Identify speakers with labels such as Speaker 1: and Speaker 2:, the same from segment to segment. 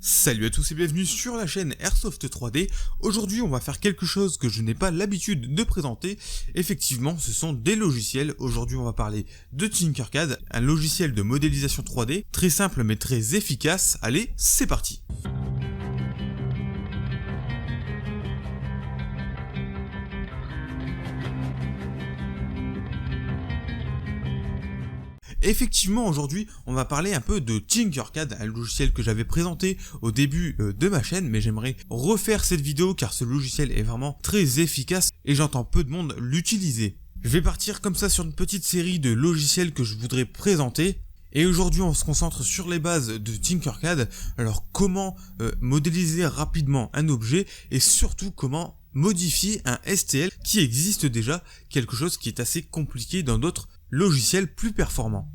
Speaker 1: Salut à tous et bienvenue sur la chaîne Airsoft 3D. Aujourd'hui on va faire quelque chose que je n'ai pas l'habitude de présenter. Effectivement ce sont des logiciels. Aujourd'hui on va parler de Tinkercad, un logiciel de modélisation 3D, très simple mais très efficace. Allez, c'est parti. Effectivement, aujourd'hui, on va parler un peu de Tinkercad, un logiciel que j'avais présenté au début de ma chaîne, mais j'aimerais refaire cette vidéo car ce logiciel est vraiment très efficace et j'entends peu de monde l'utiliser. Je vais partir comme ça sur une petite série de logiciels que je voudrais présenter. Et aujourd'hui, on se concentre sur les bases de Tinkercad. Alors, comment modéliser rapidement un objet et surtout comment modifier un STL qui existe déjà, quelque chose qui est assez compliqué dans d'autres logiciels plus performants.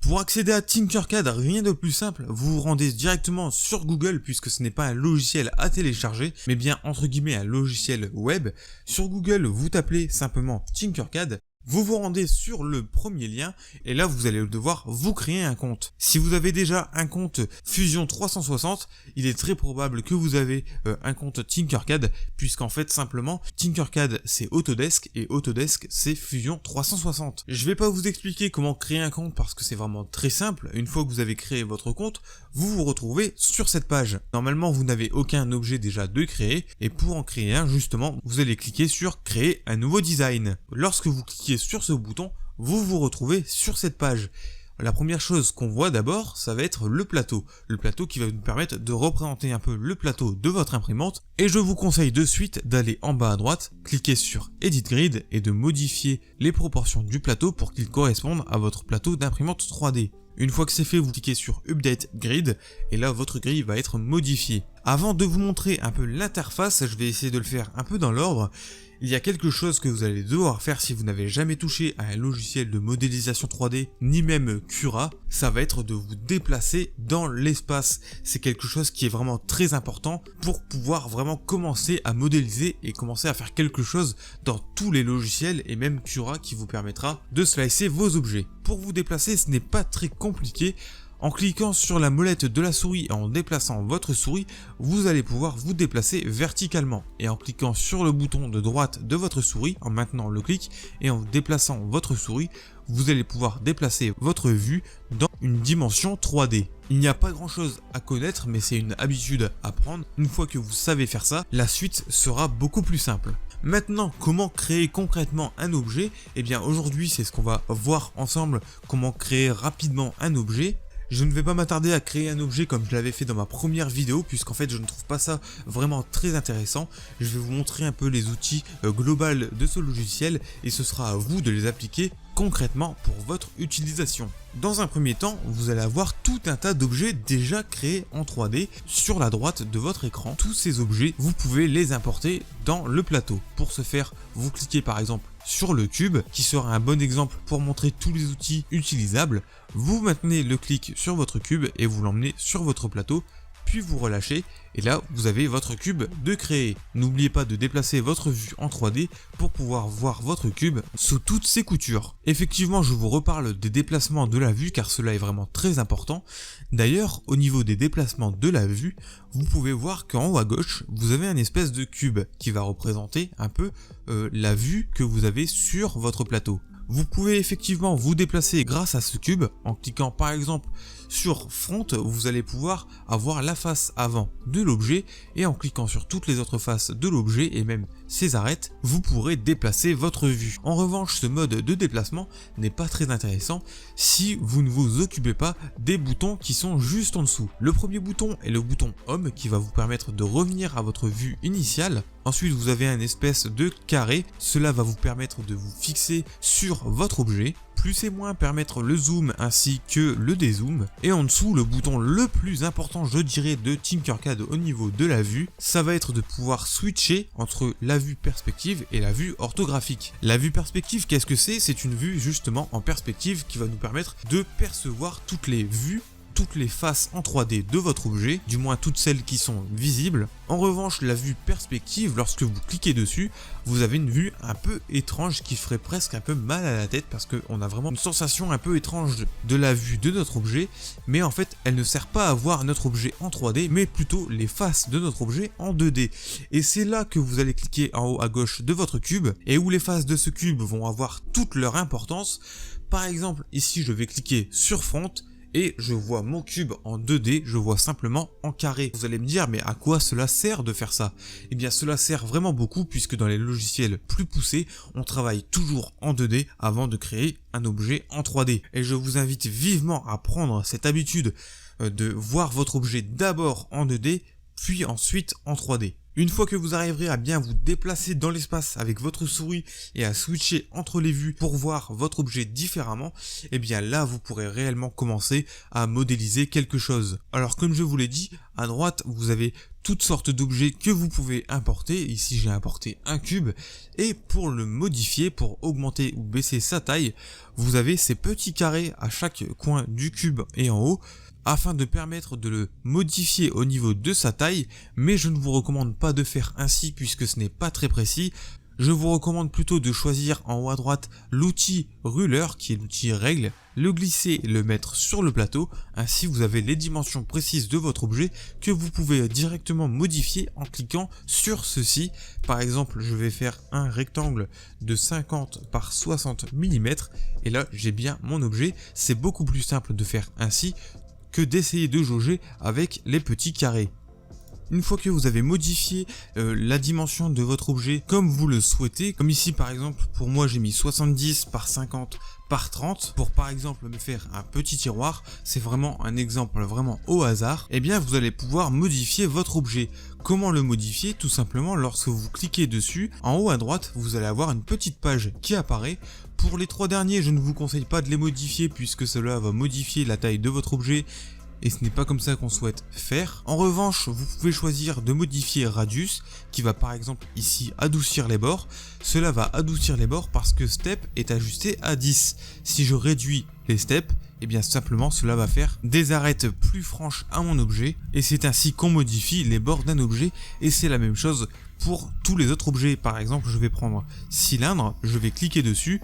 Speaker 1: Pour accéder à Tinkercad, rien de plus simple, vous vous rendez directement sur Google puisque ce n'est pas un logiciel à télécharger, mais bien entre guillemets un logiciel web. Sur Google, vous tapez simplement Tinkercad. Vous vous rendez sur le premier lien et là vous allez devoir vous créer un compte. Si vous avez déjà un compte Fusion 360, il est très probable que vous avez un compte Tinkercad puisqu'en fait simplement Tinkercad c'est Autodesk et Autodesk c'est Fusion 360. Je vais pas vous expliquer comment créer un compte parce que c'est vraiment très simple. Une fois que vous avez créé votre compte, vous vous retrouvez sur cette page. Normalement vous n'avez aucun objet déjà de créer et pour en créer un justement vous allez cliquer sur créer un nouveau design. Lorsque vous cliquez sur ce bouton, vous vous retrouvez sur cette page. La première chose qu'on voit d'abord, ça va être le plateau. Le plateau qui va nous permettre de représenter un peu le plateau de votre imprimante. Et je vous conseille de suite d'aller en bas à droite, cliquer sur Edit Grid et de modifier les proportions du plateau pour qu'il corresponde à votre plateau d'imprimante 3D. Une fois que c'est fait, vous cliquez sur Update Grid et là votre grille va être modifiée. Avant de vous montrer un peu l'interface, je vais essayer de le faire un peu dans l'ordre. Il y a quelque chose que vous allez devoir faire si vous n'avez jamais touché à un logiciel de modélisation 3D, ni même Cura, ça va être de vous déplacer dans l'espace. C'est quelque chose qui est vraiment très important pour pouvoir vraiment commencer à modéliser et commencer à faire quelque chose dans tous les logiciels et même Cura qui vous permettra de slicer vos objets. Pour vous déplacer, ce n'est pas très compliqué. En cliquant sur la molette de la souris et en déplaçant votre souris, vous allez pouvoir vous déplacer verticalement. Et en cliquant sur le bouton de droite de votre souris, en maintenant le clic et en déplaçant votre souris, vous allez pouvoir déplacer votre vue dans une dimension 3D. Il n'y a pas grand chose à connaître, mais c'est une habitude à prendre. Une fois que vous savez faire ça, la suite sera beaucoup plus simple. Maintenant, comment créer concrètement un objet? Eh bien aujourd'hui, c'est ce qu'on va voir ensemble, comment créer rapidement un objet. Je ne vais pas m'attarder à créer un objet comme je l'avais fait dans ma première vidéo puisqu'en fait je ne trouve pas ça vraiment très intéressant. Je vais vous montrer un peu les outils globaux de ce logiciel et ce sera à vous de les appliquer concrètement pour votre utilisation. Dans un premier temps, vous allez avoir tout un tas d'objets déjà créés en 3D sur la droite de votre écran. Tous ces objets, vous pouvez les importer dans le plateau. Pour ce faire, vous cliquez par exemple sur le cube, qui sera un bon exemple pour montrer tous les outils utilisables. Vous maintenez le clic sur votre cube et vous l'emmenez sur votre plateau, puis vous relâchez et là vous avez votre cube de créer. N'oubliez pas de déplacer votre vue en 3D pour pouvoir voir votre cube sous toutes ses coutures. Effectivement, je vous reparle des déplacements de la vue car cela est vraiment très important. D'ailleurs, au niveau des déplacements de la vue, vous pouvez voir qu'en haut à gauche, vous avez un espèce de cube qui va représenter un peu la vue que vous avez sur votre plateau. Vous pouvez effectivement vous déplacer grâce à ce cube en cliquant par exemple sur Front, vous allez pouvoir avoir la face avant de l'objet et en cliquant sur toutes les autres faces de l'objet et même ses arêtes, vous pourrez déplacer votre vue. En revanche, ce mode de déplacement n'est pas très intéressant si vous ne vous occupez pas des boutons qui sont juste en dessous. Le premier bouton est le bouton Home qui va vous permettre de revenir à votre vue initiale. Ensuite, vous avez un espèce de carré, cela va vous permettre de vous fixer sur votre objet. Plus et moins permettre le zoom ainsi que le dézoom. Et en dessous, le bouton le plus important, je dirais, de Tinkercad au niveau de la vue, ça va être de pouvoir switcher entre la vue perspective et la vue orthographique. La vue perspective, qu'est-ce que c'est? C'est une vue justement en perspective qui va nous permettre de percevoir toutes les vues, toutes les faces en 3D de votre objet, du moins toutes celles qui sont visibles. En revanche, la vue perspective, lorsque vous cliquez dessus, vous avez une vue un peu étrange qui ferait presque un peu mal à la tête parce qu'on a vraiment une sensation un peu étrange de la vue de notre objet, mais en fait elle ne sert pas à voir notre objet en 3D mais plutôt les faces de notre objet en 2D. Et c'est là que vous allez cliquer en haut à gauche de votre cube et où les faces de ce cube vont avoir toute leur importance. Par exemple ici je vais cliquer sur Front et je vois mon cube en 2D, je vois simplement en carré. Vous allez me dire, mais à quoi cela sert de faire ça? Eh bien cela sert vraiment beaucoup puisque dans les logiciels plus poussés, on travaille toujours en 2D avant de créer un objet en 3D. Et je vous invite vivement à prendre cette habitude de voir votre objet d'abord en 2D, puis ensuite en 3D. Une fois que vous arriverez à bien vous déplacer dans l'espace avec votre souris et à switcher entre les vues pour voir votre objet différemment, et bien là vous pourrez réellement commencer à modéliser quelque chose. Alors comme je vous l'ai dit, à droite vous avez toutes sortes d'objets que vous pouvez importer. Ici j'ai importé un cube et pour le modifier, pour augmenter ou baisser sa taille, vous avez ces petits carrés à chaque coin du cube et en haut, afin de permettre de le modifier au niveau de sa taille, mais je ne vous recommande pas de faire ainsi puisque ce n'est pas très précis. Je vous recommande plutôt de choisir en haut à droite l'outil ruler qui est l'outil règle, le glisser et le mettre sur le plateau, ainsi vous avez les dimensions précises de votre objet que vous pouvez directement modifier en cliquant sur ceci. Par exemple je vais faire un rectangle de 50 par 60 mm et là j'ai bien mon objet. C'est beaucoup plus simple de faire ainsi que d'essayer de jauger avec les petits carrés. Une fois que vous avez modifié la dimension de votre objet comme vous le souhaitez, comme ici par exemple pour moi j'ai mis 70 par 50 par 30 pour par exemple me faire un petit tiroir, c'est vraiment un exemple vraiment au hasard, et bien vous allez pouvoir modifier votre objet. Comment le modifier? Tout simplement lorsque vous cliquez dessus, en haut à droite vous allez avoir une petite page qui apparaît. Pour les trois derniers, je ne vous conseille pas de les modifier puisque cela va modifier la taille de votre objet et ce n'est pas comme ça qu'on souhaite faire. En revanche, vous pouvez choisir de modifier Radius qui va par exemple ici adoucir les bords. Cela va adoucir les bords parce que Step est ajusté à 10. Si je réduis les steps, et bien simplement cela va faire des arêtes plus franches à mon objet et c'est ainsi qu'on modifie les bords d'un objet et c'est la même chose pour tous les autres objets. Par exemple, je vais prendre cylindre, je vais cliquer dessus.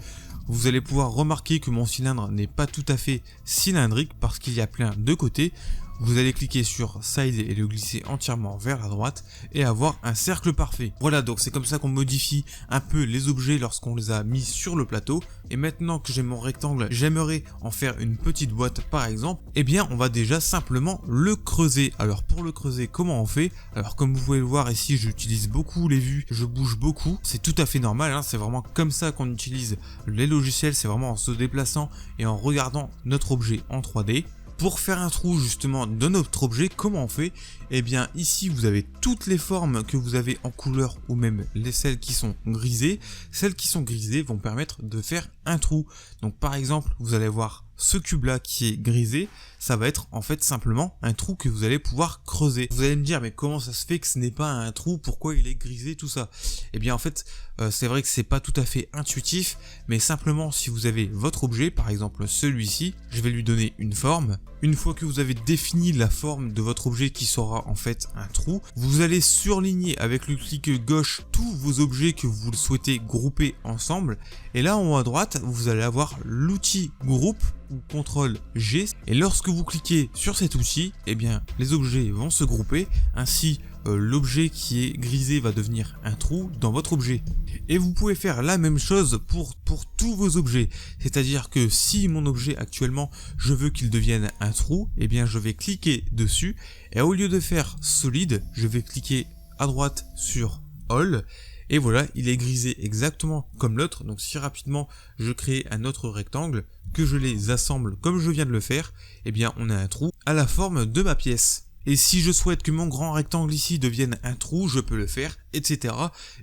Speaker 1: Vous allez pouvoir remarquer que mon cylindre n'est pas tout à fait cylindrique parce qu'il y a plein de côtés. Vous allez cliquer sur Side et le glisser entièrement vers la droite et avoir un cercle parfait. Voilà, donc c'est comme ça qu'on modifie un peu les objets lorsqu'on les a mis sur le plateau. Et maintenant que j'ai mon rectangle, j'aimerais en faire une petite boîte par exemple. Eh bien, on va déjà simplement le creuser. Alors pour le creuser, comment on fait? Alors comme vous pouvez le voir ici, j'utilise beaucoup les vues, je bouge beaucoup. C'est tout à fait normal, hein, c'est vraiment comme ça qu'on utilise les logiciels, c'est vraiment en se déplaçant et en regardant notre objet en 3D. Pour faire un trou justement de notre objet, comment on fait? Eh bien ici vous avez toutes les formes que vous avez en couleur ou même celles qui sont grisées. Celles qui sont grisées vont permettre de faire un trou. Donc par exemple vous allez voir ce cube là qui est grisé, ça va être en fait simplement un trou que vous allez pouvoir creuser. Vous allez me dire mais comment ça se fait que ce n'est pas un trou, pourquoi il est grisé, tout ça? Eh bien en fait c'est vrai que c'est pas tout à fait intuitif, mais simplement si vous avez votre objet, par exemple celui-ci, je vais lui donner une forme. Une fois que vous avez défini la forme de votre objet qui sera en fait un trou, vous allez surligner avec le clic gauche tous vos objets que vous souhaitez grouper ensemble, et là en haut à droite vous allez avoir l'outil groupe ou CTRL G, et lorsque vous cliquez sur cet outil, eh bien les objets vont se grouper, ainsi l'objet qui est grisé va devenir un trou dans votre objet. Et vous pouvez faire la même chose pour tous vos objets, c'est-à-dire que si mon objet actuellement je veux qu'il devienne un trou, eh bien je vais cliquer dessus et au lieu de faire solide, je vais cliquer à droite sur All. Et voilà, il est grisé exactement comme l'autre. Donc si rapidement je crée un autre rectangle, que je les assemble comme je viens de le faire, eh bien on a un trou à la forme de ma pièce. Et si je souhaite que mon grand rectangle ici devienne un trou, je peux le faire, etc.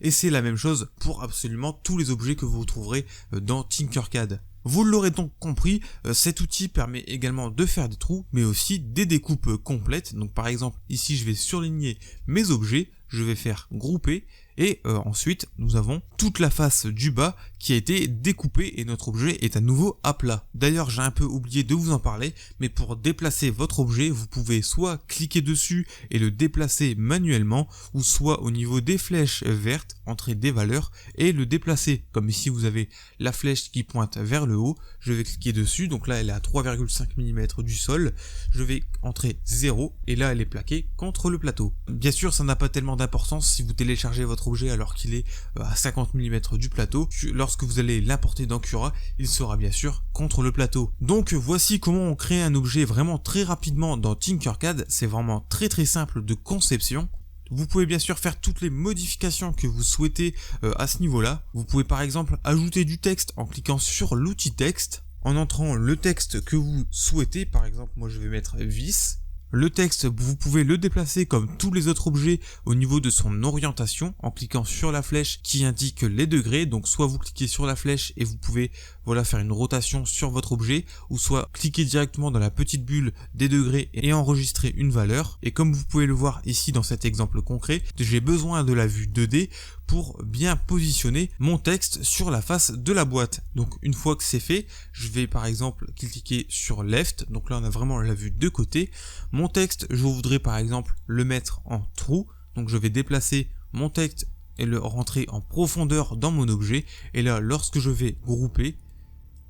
Speaker 1: Et c'est la même chose pour absolument tous les objets que vous trouverez dans Tinkercad. Vous l'aurez donc compris, cet outil permet également de faire des trous, mais aussi des découpes complètes. Donc par exemple, ici je vais surligner mes objets, je vais faire grouper, et ensuite nous avons toute la face du bas qui a été découpé et notre objet est à nouveau à plat. D'ailleurs, j'ai un peu oublié de vous en parler, mais pour déplacer votre objet, vous pouvez soit cliquer dessus et le déplacer manuellement, ou soit au niveau des flèches vertes, entrer des valeurs et le déplacer. Comme ici, vous avez la flèche qui pointe vers le haut, je vais cliquer dessus, donc là elle est à 3,5 mm du sol, je vais entrer 0 et là elle est plaquée contre le plateau. Bien sûr, ça n'a pas tellement d'importance si vous téléchargez votre objet alors qu'il est à 50 mm du plateau. Lorsque vous allez l'importer dans Cura, il sera bien sûr contre le plateau. Donc voici comment on crée un objet vraiment très rapidement dans Tinkercad. C'est vraiment très simple de conception. Vous pouvez bien sûr faire toutes les modifications que vous souhaitez à ce niveau-là. Vous pouvez par exemple ajouter du texte en cliquant sur l'outil texte, en entrant le texte que vous souhaitez. Par exemple, moi je vais mettre vis. Le texte, vous pouvez le déplacer comme tous les autres objets au niveau de son orientation en cliquant sur la flèche qui indique les degrés. Donc soit vous cliquez sur la flèche et vous pouvez faire une rotation sur votre objet, ou soit cliquer directement dans la petite bulle des degrés et enregistrer une valeur. Et comme vous pouvez le voir ici dans cet exemple concret, j'ai besoin de la vue 2D pour bien positionner mon texte sur la face de la boîte. Donc une fois que c'est fait, je vais par exemple cliquer sur left, donc là on a vraiment la vue de côté. Mon texte, je voudrais par exemple le mettre en trou, donc je vais déplacer mon texte et le rentrer en profondeur dans mon objet, et là lorsque je vais grouper,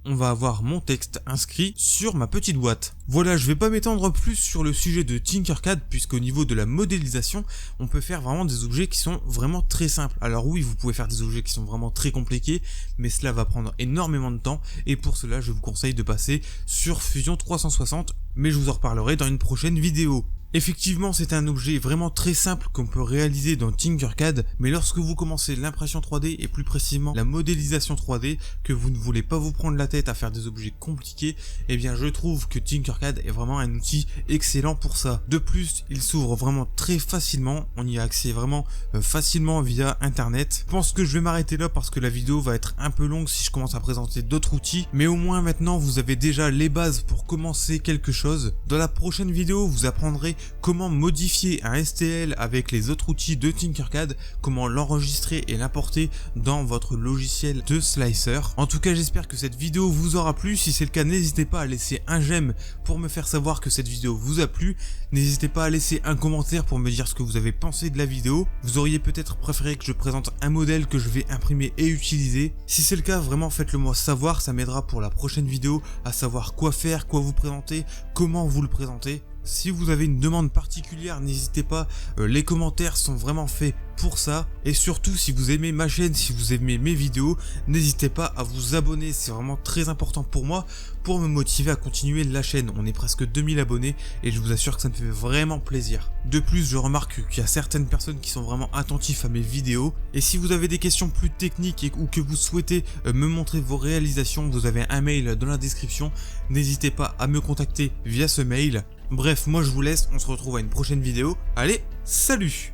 Speaker 1: on va avoir mon texte inscrit sur ma petite boîte. Voilà, je vais pas m'étendre plus sur le sujet de Tinkercad, puisqu'au niveau de la modélisation, on peut faire vraiment des objets qui sont vraiment très simples. Alors oui, vous pouvez faire des objets qui sont vraiment très compliqués, mais cela va prendre énormément de temps, et pour cela, je vous conseille de passer sur Fusion 360, mais je vous en reparlerai dans une prochaine vidéo. Effectivement, c'est un objet vraiment très simple qu'on peut réaliser dans Tinkercad, mais lorsque vous commencez l'impression 3D et plus précisément la modélisation 3D, que vous ne voulez pas vous prendre la tête à faire des objets compliqués, eh bien je trouve que Tinkercad est vraiment un outil excellent pour ça. De plus, il s'ouvre vraiment très facilement, on y a accès vraiment facilement via internet. Je pense que je vais m'arrêter là parce que la vidéo va être un peu longue si je commence à présenter d'autres outils, mais au moins maintenant vous avez déjà les bases pour commencer quelque chose. Dans la prochaine vidéo, vous apprendrez comment modifier un STL avec les autres outils de Tinkercad, comment l'enregistrer et l'importer dans votre logiciel de slicer. En tout cas, j'espère que cette vidéo vous aura plu. Si c'est le cas, n'hésitez pas à laisser un j'aime pour me faire savoir que cette vidéo vous a plu. N'hésitez pas à laisser un commentaire pour me dire ce que vous avez pensé de la vidéo. Vous auriez peut-être préféré que je présente un modèle que je vais imprimer et utiliser. Si c'est le cas, vraiment faites-le moi savoir, ça m'aidera pour la prochaine vidéo à savoir quoi faire, quoi vous présenter, comment vous le présenter. Si vous avez une demande particulière, n'hésitez pas, les commentaires sont vraiment faits pour ça. Et surtout, si vous aimez ma chaîne, si vous aimez mes vidéos, n'hésitez pas à vous abonner, c'est vraiment très important pour moi, pour me motiver à continuer la chaîne. On est presque 2000 abonnés et je vous assure que ça me fait vraiment plaisir. De plus, je remarque qu'il y a certaines personnes qui sont vraiment attentifs à mes vidéos. Et si vous avez des questions plus techniques ou que vous souhaitez me montrer vos réalisations, vous avez un mail dans la description. N'hésitez pas à me contacter via ce mail. Bref, moi je vous laisse, on se retrouve à une prochaine vidéo. Allez, salut!